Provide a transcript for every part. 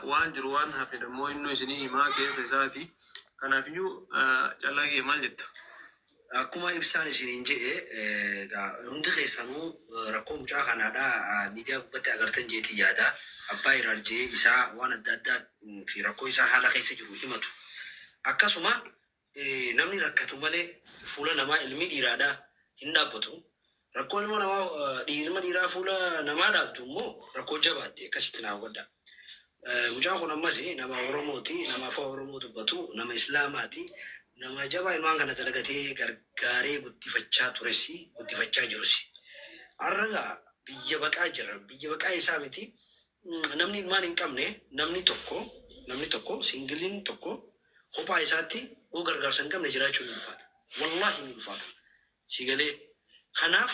waan jiru waan hafe immoo inni isinii himaa keessa isaati. Kanaafiyyuu callaqee maal jetta? Akkuma ibsaan isiniin jedhe hundi keessanuu rakkoo mucaa kanaadhaa miidiyaa gubbatti agartan jeetii yaada. Abbaa Iraaljee isaa waan adda addaa fi rakkoo isaa haala keessa jiru himatu. Akkasuma namni rakkatu malee fuula namaa ilmi dhiiraadhaa hin dhaabbatu. Rakkoo ilma namaa ilma dhiiraa fuula namaa dhaabdu immoo rakkoo jabaadde akkasitti naa godha. Mucaan kun ammas nama Oromooti, nama afaan Oromoo dubbatu, nama Islaamaati. Nama jabaa ilmaan kana dalagatee gargaaree guddifachaa turesi, guddifachaa jirusi. Arragaa biyya baqaa jira. Biyya baqaa isaa miti. Namni ilmaan hin qabne, namni tokko, singiliin tokko kophaa isaatti oo gargaarsa hin qabne jiraachuu ni ulfaata. Wallaahi ni ulfaata. Sigalee kanaaf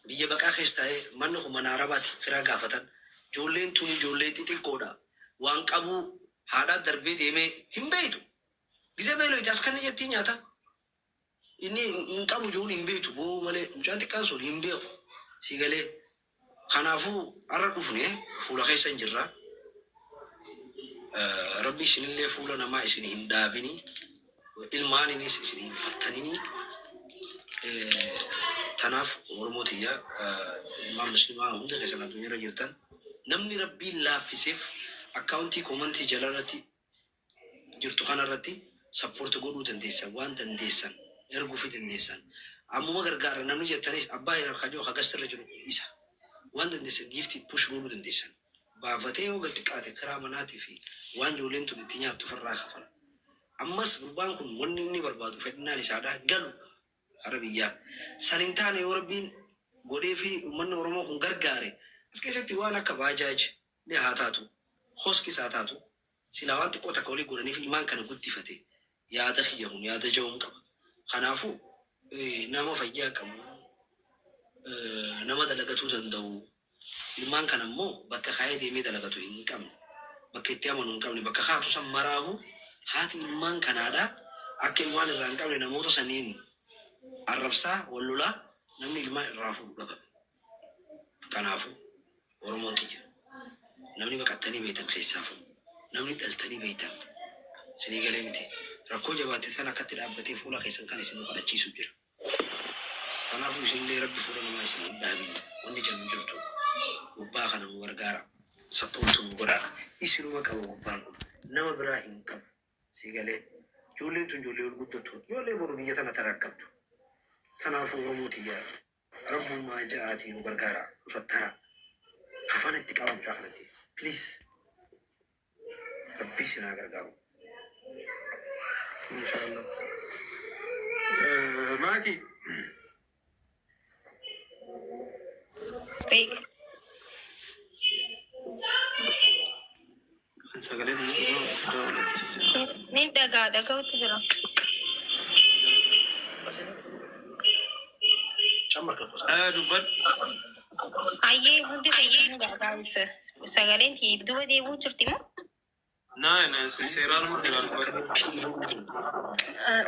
biyya baqaa keessa taa'ee manni kun mana Arabaati firaa gaafatan. Ijoolleen tun ijoollee xixiqqoodha. Waan qabu haadhaaf darbee deemee hin beektu. Bisa belo jas kan jetti nyata. Ini kamu jauh nimbe tu, bo male cantik kan so nimbe. Sigale kanafu arah ufne fula kaisan jirra. Rabbi sinille fula nama isini hinda bini. Ilman ini isini fatanini. Tanaf ormotiya imam musliman hunda kaisan adunya rajultan. Namni Rabbi lafisif accounti komanti jalarati jirtu kanarati. Support godhuu dandeessan waan dandeessan erguu fi dandeessan ammuma gargaara namni jettanis abbaa irraa kajoo hagastirra jiru isa waan dandeessan gifti push godhuu dandeessan baafatee yoo gatti qaate karaa manaatii fi waan ijoolleen tun itti nyaattu farraa kafala ammas gurbaan kun wanni inni barbaadu fedhinaan isaadhaa galu hara biyyaa sanin taane yoo rabbiin godhee fi uummanni Oromoo kun gargaare as keessatti waan akka baajaaj ni haa taatu hoskis haa taatu silaa waan xiqqoo takka olii godhaniif ilmaan kana guddifate yaada khiyyahuun yaada jawuun qaba. Kanaafuu nama fayyaa qabu nama dalagatuu danda'u ilmaan kana immoo bakka kaayee deemee dalagatu hin qabne bakka itti amanu hin qabne bakka haatu san maraahu haati ilmaan kanaadhaa akka ilmaan irraa hin qabne namoota saniin arrabsaa wallolaa namni ilmaan irraa fuudhu dhaban. Kanaafuu Oromooti namni baqattanii beektan keessaafu namni dhaltanii beektan sinii galee miti. Rakkoo jabaatee tan akkatti dhaabbatee fuula keessan kan isin kadhachiisu jira. Kanaafuu isinillee Rabbi fuula namaa isin hin dhaabini. Wanni jennu jirtu gubbaa kana nu gargaara. Sappoortu nu godhaadha. Isinuma qaba gubbaan kun. Nama biraa hin qabu. Sigalee ijoolleen tun ijoollee ol guddattu. Ijoollee boru biyya tana tarakkabdu. Kanaafuu Oromooti yaa Rabbummaa ja'aatii nu gargaara. Fattara. Kafana itti qabamu caakanatti. Please. Rabbi sinaa gargaaru. Inshallah. Maki. Fake. Sagalee ni daga utu jira. Dubbat. Ayyee hundi keessan gargaarsa. Sagaleen duuba deemuu jirti moo? Naan seeraan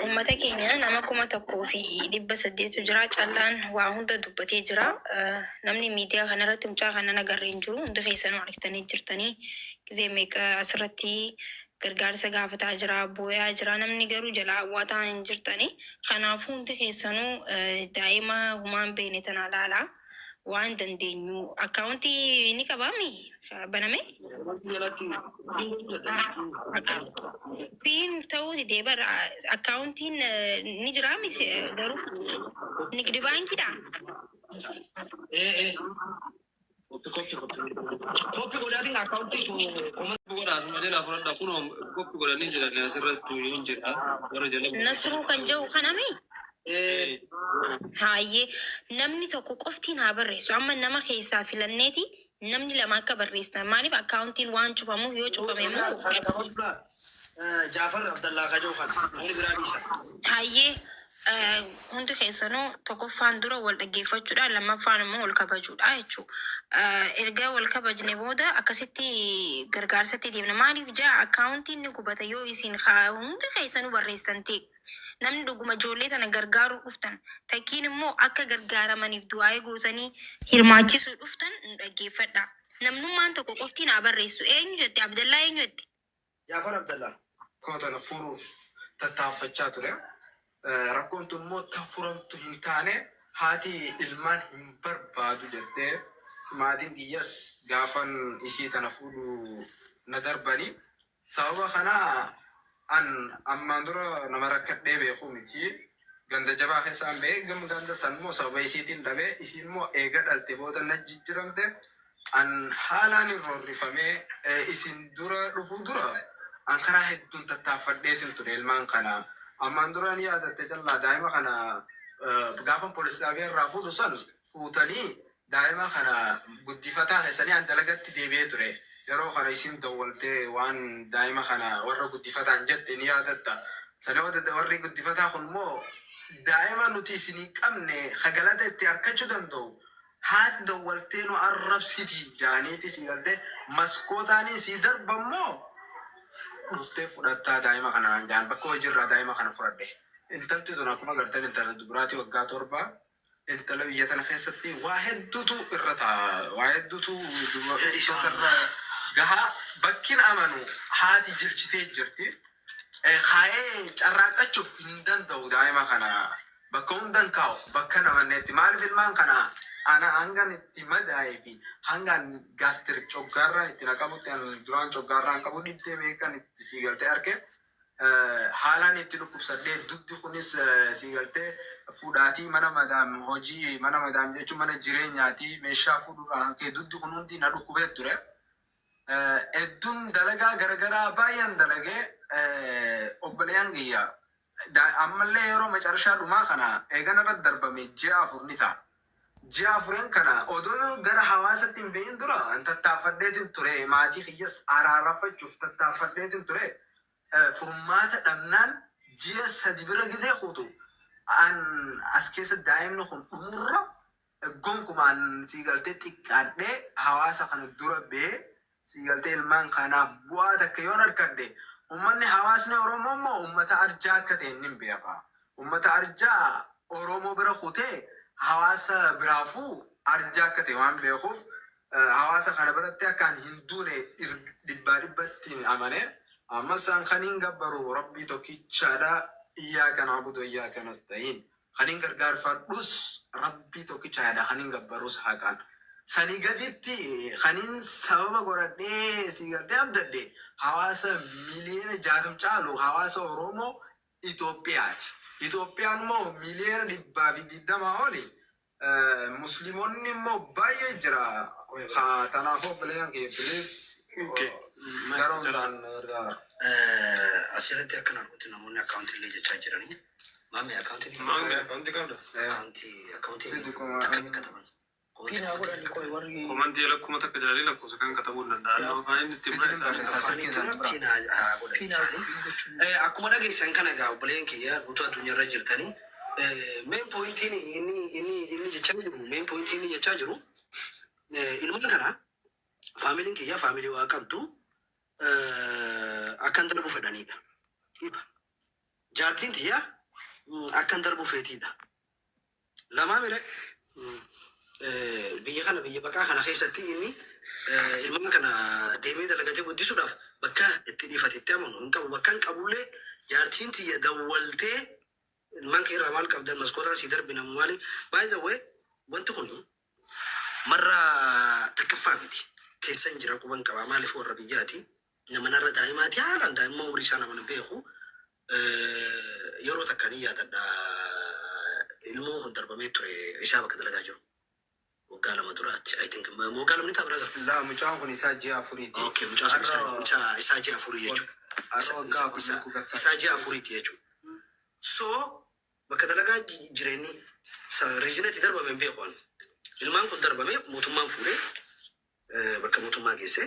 Uummata keenya nama 1,100 jira callaan waa hunda dubbatee jira. Namni miidiyaa kanarratti mucaa kana agarree hin jiru. Hundi keessanuu argitanii jirtanii gizee meeqa asirratti gargaarsa gaafataa jira, boo'aa jira. Namni garuu jalaa hawwataa hin jirtanii. Kanaafuu hundi keessanuu daa'ima humaan beene tanaa laalaa waan dandeenyu akkaawuntii ni qabaami baname. Piin ta'uu didee bara akkaawuntiin ni jiraami garuu nigdi baankiidha. Kopi godhaatiin akkaawuntii godhaas majalaa fudhadha kunoo kopi godhanii jiran asirratti hin jedha warra jala. Nasruu kan jiru kanami. Hayyee namni tokko qoftiin haa barreessu amma nama keessaa filanneeti namni lama akka barreessan maaliif akkaawuntiin waan cufamu yoo cufame immoo Jaafar Abdallaa Kajoo kan namni biraa dhiisa. hayyee hundi keessanuu tokkoffaan dura wal dhaggeeffachuudha lammaffaan immoo wal kabajuudha jechuudha. Erga wal kabajne booda akkasitti gargaarsatti deemna maaliif jaa akkaawuntiin ni gubata yoo isin hundi keessanuu barreessan ta'e. Namni dhuguma ijoollee tana gargaaruu dhuftan takkiin immoo akka gargaaramaniif du'aa gootanii hirmaachisuu dhuftan nu dhaggeeffadha. namnummaan tokko qofti naa barreessu. Eenyu jette Abdallaa eenyu jette? Jaafar Abdallaa. Kootana furuuf tattaaffachaa ture. Rakkoon tun immoo tan furamtu hin taane haati ilmaan hin barbaadu jettee maatiin kiyyas gaafan isii tana fuudhu na darbani. Sababa kana an ammaan dura nama rakkadhee beeku miti. Ganda jabaa keessaan ba'ee ganda san immoo sababa isiitiin dhabee isiin immoo eega dhalte booda na jijjiramte an haalaan irroorrifamee isin dura dhufu dura an karaa hedduun tattaaffadheetin ture ilmaan kana. Ammaan dura ni yaadatte jallaa daa'ima kana gaafan poolis dhaabee irraa fuudhu san fuutanii daa'ima kana guddifataa keessanii an dalagatti deebi'ee ture. Yeroo kana isin dawwaltee waan daa'ima kana warra guddifataan jette ni yaadatta. Sana warri guddifataa kun immoo daa'ima nuti isinii qabne hagalata itti harkachuu danda'u. Haati dawwaltee nu arrabsiti jaaniiti si galtee maskootaanii si darba immoo dhuftee fudhattaa daa'ima kana jaan bakka hojiirraa daa'ima kana fudhadhe. Intalti sun akkuma gartan intala dubaraati waggaa 7 intala biyya tana keessatti waa hedduutu irra ta'a. Waa hedduutu isootarra gahaa bakkin amanu haati jirchitee jirti. Kaayee carraaqachuuf hin danda'u daa'ima kana bakka hundan kaa'u bakka namanneetti maaliif ilmaan kana ana hangan itti madaa'ee fi hangan gaastirik coggaarraan itti naqabutti duraan coggaarraan qabu dhibdee beekan itti sii galtee arge haalaan itti dhukkubsadhee duddi kunis sii galtee fuudhaatii mana madaam hojii mana madaam jechuun mana jireenyaatii meeshaa fuudhurraa kee duddi kun hundi na dhukkubee ture. Hedduun dalagaa garagaraa baay'een dalagee obboleeyyan giyyaa ammallee yeroo macarshaa dhumaa kana eegana irratti darbame ji'a 4 ni ta'a. Ji'a 4 kana odoo gara hawaasatti hin beeyin dura an tattaaffadheetin ture maatii kiyyas araarrafachuuf tattaaffadheetin ture furmaata dhabnaan ji'a 3 bira gizee kuutu an as keessa daa'imni kun dhumurra gonkumaan sii galtee xiqqaadhee hawaasa kana dura bee sii galtee ilmaan kanaaf bu'aa takka yoon harkadhe ummanni hawaasni Oromoo immoo ummata arjaa akka ta'e hin beeka. Ummata arjaa Oromoo bira kutee hawaasa biraafuu arjaa akka ta'e waan beekuuf hawaasa kana biratti akkaan hin duune dhibbaa dhibbatti amane ammas san kaniin gabbaru rabbii tokkichaadha iyyaaka na'budu wa iyyaaka nasta'iin. Kaniin gargaarfadhus rabbii tokkichaadha kaniin gabbarus haqaan. Sanii gaditti kaniin sababa godhadhee sii galtee abdadhe hawaasa miliyoona 60 caalu hawaasa Oromoo Itoophiyaati. Itoophiyaan immoo miliyoona 120 oli. Musliimonni immoo baay'ee jira. Kanaafuu obboleeyyan kee bilis garoondaan asirratti akkana arguutti namoonni akkaawuntiilee jechaa jiranii. Maamii akkaawuntii qabda? Akkaawuntii akkamii kataban? Komantii lakkuma takka jalaalee lakkoofsa kan katabuu danda'an afaan inni itti akkuma dhageessan kana egaa obboleeyyan kiyya guutuu addunyaarra jirtanii meen poointiin inni jechaa jiru meen poointiin inni jechaa jiru ilmaan kana faamiliin kiyya faamilii waa qabdu akkan darbu fedhanidha. Jaartiin tiyya akkan darbu feetiidha. Lamaa mire biyya kana biyya bakka kana keessatti inni ilmaan kana deemee dalagatee guddisuudhaaf bakka itti dhiifatetti amanu hin qabu. Bakka hin qabullee jaartiin tiyya dawwaltee ilmaan kee irraa maal qabdan maskootaan si darbina maali baay'ee zawwee wanti kun marra takkaffaa miti keessan jira quban qabaa maaliif warra biyyaati nama narra daa'imaati haalaan daa'imman umrii isaa nama beeku yeroo takka ni yaadadha ilmoo kun darbamee ture isaa bakka dalagaa jiru. Waggalama dura I think waggalamni ta'a bira gafu. La mucaan kun isaa ji'a 4. Okay, mucaan isaa ji'a 4 jechuudha. Isaa ji'a 4 jechuudha. So bakka dalagaa jireenyi riizinetti darbame hin beeku. Ilmaan kun darbame mootummaan fuudhee bakka mootummaa geesse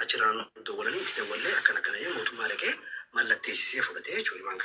achirraan dawwalanii itti dawwallee akkana kana mootummaa dhaqee mallatteessisee fudhatee jechuudha ilmaan kana.